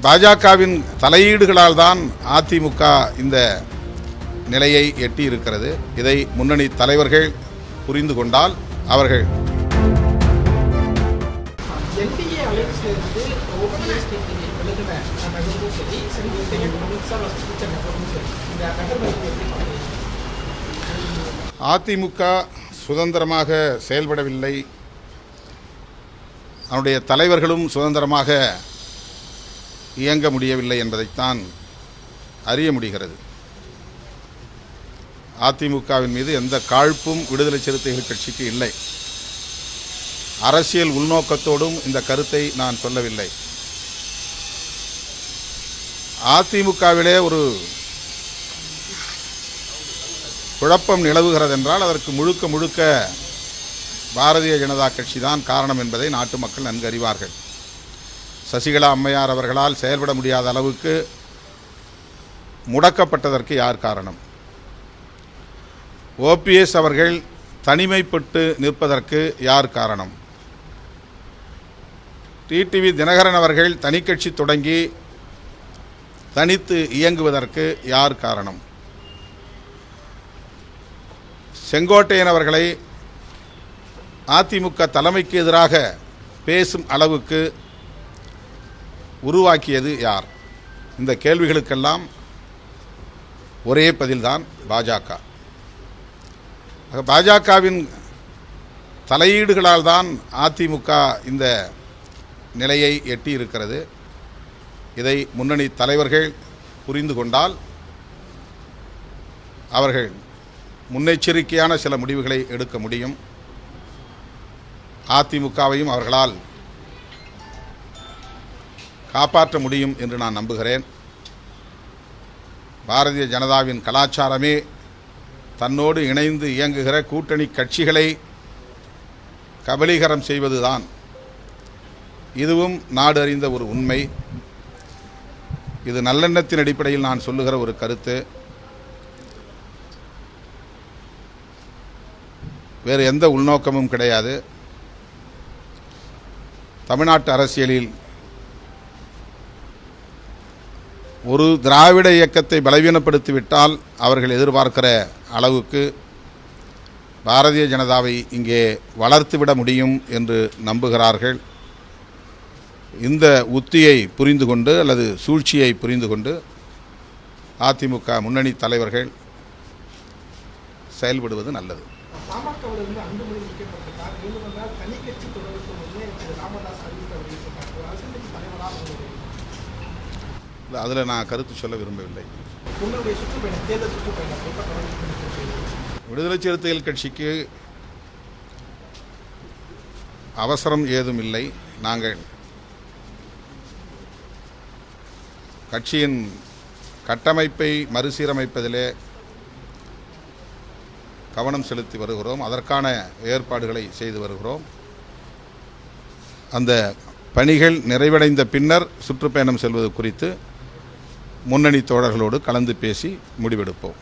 பாஜகவின் தலையீடுகளால் தான் அதிமுக இந்த நிலையை எட்டி இருக்கிறது. இதை முன்னணி தலைவர்கள் புரிந்து கொண்டால் அவர்கள் அதிமுக சுதந்திரமாக செயல்படவில்லை, அவருடைய தலைவர்களும் சுதந்திரமாக இயங்க முடியவில்லை என்பதைத்தான் அறிய முடிகிறது. அதிமுகவின் மீது எந்த காழ்ப்பும் விடுதலை சிறுத்தைகள் கட்சிக்கு இல்லை. அரசியல் உள்நோக்கத்தோடும் இந்த கருத்தை நான் சொல்லவில்லை. அதிமுகவிலே ஒரு குழப்பம் நிலவுகிறது என்றால் அதற்கு முழுக்க முழுக்க பாரதிய ஜனதா கட்சி தான் காரணம் என்பதை நாட்டு மக்கள் நன்கு அறிவார்கள். சசிகலா அம்மையார் அவர்களால் செயல்பட முடியாத அளவுக்கு முடக்கப்பட்டதற்கு யார் காரணம்? OPS அவர்கள் தனிமைப்பட்டு நிற்பதற்கு யார் காரணம்? டிடிவி தினகரன் அவர்கள் தனிக்கட்சி தொடங்கி தனித்து இயங்குவதற்கு யார் காரணம்? செங்கோட்டையன் அவர்களை அதிமுக தலைமைக்கு எதிராக பேசும் அளவுக்கு உருவாக்கியது யார்? இந்த கேள்விகளுக்கெல்லாம் ஒரே பதில்தான் பாஜக. பாஜகவின் தலையீடுகளால் தான் அதிமுக இந்த நிலையை எட்டி இருக்கிறது. இதை முன்னணி தலைவர்கள் புரிந்து கொண்டால் அவர்கள் முன்னெச்சரிக்கையான சில முடிவுகளை எடுக்க முடியும். அதிமுகவையும் அவர்களால் காப்பாற்ற முடியும் என்று நான் நம்புகிறேன். பாரதிய ஜனதாவின் கலாச்சாரமே தன்னோடு இணைந்து இயங்குகிற கூட்டணி கட்சிகளை கபலீகரம் செய்வதுதான். இதுவும் நாடு அறிந்த ஒரு உண்மை. இது நல்லெண்ணத்தின் அடிப்படையில் நான் சொல்லுகிற ஒரு கருத்து. வேறு எந்த உள்நோக்கமும் கிடையாது. தமிழ்நாட்டு அரசியலில் ஒரு திராவிட இயக்கத்தை பலவீனப்படுத்திவிட்டால் அவர்கள் எதிர்பார்க்கிற அளவுக்கு பாரதிய ஜனதாவை இங்கே வளர்த்துவிட முடியும் என்று நம்புகிறார்கள். இந்த உத்தியை புரிந்து கொண்டு அல்லது சூழ்ச்சியை புரிந்து கொண்டு அதிமுக முன்னணி தலைவர்கள் செயல்படுவது நல்லது. அதில் நான் கருத்து சொல்ல விரும்பவில்லை. விடுதலை சிறுத்தைகள் கட்சிக்கு அவசரம் ஏதும் இல்லை. நாங்கள் கட்சியின் கட்டமைப்பை மறுசீரமைப்பதிலே கவனம் செலுத்தி வருகிறோம். அதற்கான ஏற்பாடுகளை செய்து வருகிறோம். அந்த பணிகள் நிறைவடைந்த பின்னர் சுற்றுப்பயணம் செல்வது குறித்து முன்னணி தோழர்களோடு கலந்து பேசி முடிவெடுப்போம்.